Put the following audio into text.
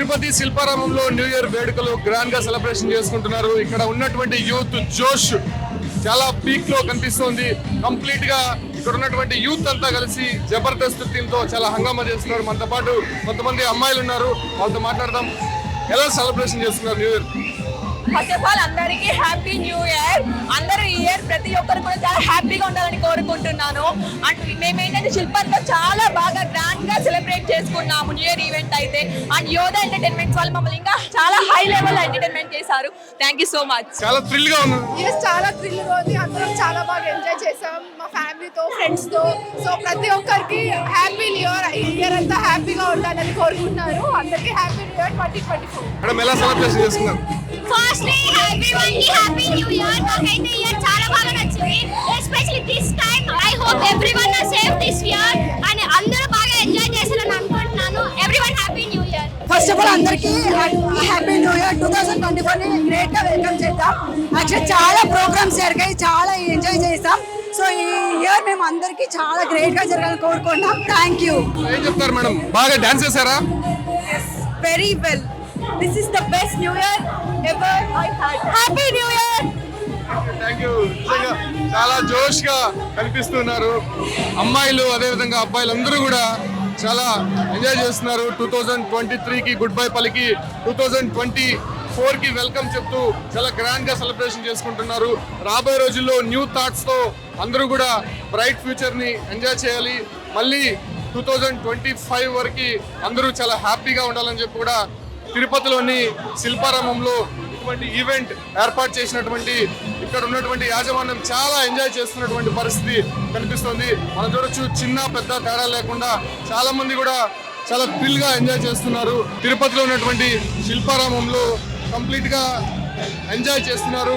Tirupati శిల్పారామంలో new year వేడుకలు grand గా celebration చేసుకుంటున్నారు. ఇక్కడ ఉన్నటువంటి యూత్ జోష్ చాలా పీక్ లో కనిపిస్తోంది. కంప్లీట్ గా ఇక్కడ ఉన్నటువంటి యూత్ అంతా కలిసి జబర్దస్త్ టీమ్ తో చాలా హంగామా చేస్తున్నారు. మనతో పాటు కొంతమంది అమ్మాయిలు ఉన్నారు, వాళ్ళతో మాట్లాడదాం. ఎలా సెలబ్రేషన్ చేస్తున్నారు new year? First of all అందరికీ హ్యాపీ న్యూ ఇయర్. అందరూ ఈ ఇయర్ ప్రతి ఒక్కరు కూడా చాలా హ్యాపీగా ఉండాలని కోరుకుంటున్నాను. అండ్ మేము ఏంటంటే శిల్పంతో చాలా బాగా గ్రాండ్ గా సెలబ్రేట్ చేసుకున్నాము న్యూ ఇయర్ ఈవెంట్ అయితే. అండ్ యోధా ఎంటర్టైన్మెంట్స్ వాళ్ళు మమ్మల్ని ఇంకా చాలా హై లెవెల్ ఎంటర్టైన్మెంట్ చేశారు. Thank you so much. చాలా థ్రిల్ గా ఉంది. చాలా థ్రిల్ ఉంది. అందరం చాలా బాగా ఎంజాయ్ చేసాం మా ఫ్యామిలీతో, ఫ్రెండ్స్ తో. సో ప్రతి ఒక్కరికి హ్యాపీ న్యూ ఇయర్. ఈ ఇయర్ అంతా హ్యాపీగా ఉండాలని కోరుకుంటున్నారు. అందరికీ హ్యాపీ న్యూ ఇయర్ 2024. మేడం ఎలా సెలబ్రేషన్ చేసుకున్నారు? ఫస్ట్లీ ఎవ్రీవన్కి హ్యాపీ న్యూ ఇయర్. నాకైతే ఇయర్ చాలా బాగా నచ్చింది. Especially this time I hope everyone are safe this year and అందరూ బాగా ఎంజాయ్ చేశారని అనుకుంటున్నాను. Everyone happy new year. First of all అందరికీ హ్యాపీ న్యూ ఇయర్. 2024 ని గ్రేట్ గా వెల్కమ్ చేద్దాం. యాక్చువల్లీ చాలా ప్రోగ్రామ్స్ జరిగాయి, చాలా ఎంజాయ్ చేస్తాం. సో ఈ ఇయర్ మేము అందరికీ చాలా గ్రేట్ గా జరగాలని కోరుకుంటున్నాం. Thank you. ఏం చెప్తారు మేడం? బాగా డాన్స్ చేశారా? Very well. This is the best new year ever I had. Happy new year. Thank you. చాలా జోష్ గా కనిపిస్తున్నారు అమ్మాయిలు, అదే విధంగా అబ్బాయిలు అందరూ కూడా చాలా ఎంజాయ్ చేస్తున్నారు. 2023కి గుడ్ బై పలికి 2024కి వెల్కమ్ చెప్తూ చాలా గ్రాండ్ గా సెలబ్రేషన్ చేసుకుంటున్నారు. రాబోయే రోజుల్లో న్యూ థాట్స్ తో అందరూ కూడా బ్రైట్ ఫ్యూచర్ ని ఎంజాయ్ చేయాలి. మళ్ళీ 2025 వరకు అందరూ చాలా హ్యాపీగా ఉండాలని చెప్పి కూడా తిరుపతిలోని శిల్పారామంలో ఇటువంటి ఈవెంట్ ఏర్పాటు చేసినటువంటి ఇక్కడ ఉన్నటువంటి యాజమాన్యం చాలా ఎంజాయ్ చేస్తున్నటువంటి పరిస్థితి కనిపిస్తుంది. మనం చూడొచ్చు, చిన్న పెద్ద తేడా లేకుండా చాలా మంది కూడా చాలా థ్రిల్ గా ఎంజాయ్ చేస్తున్నారు. తిరుపతిలో ఉన్నటువంటి శిల్పారామంలో కంప్లీట్ గా ఎంజాయ్ చేస్తున్నారు.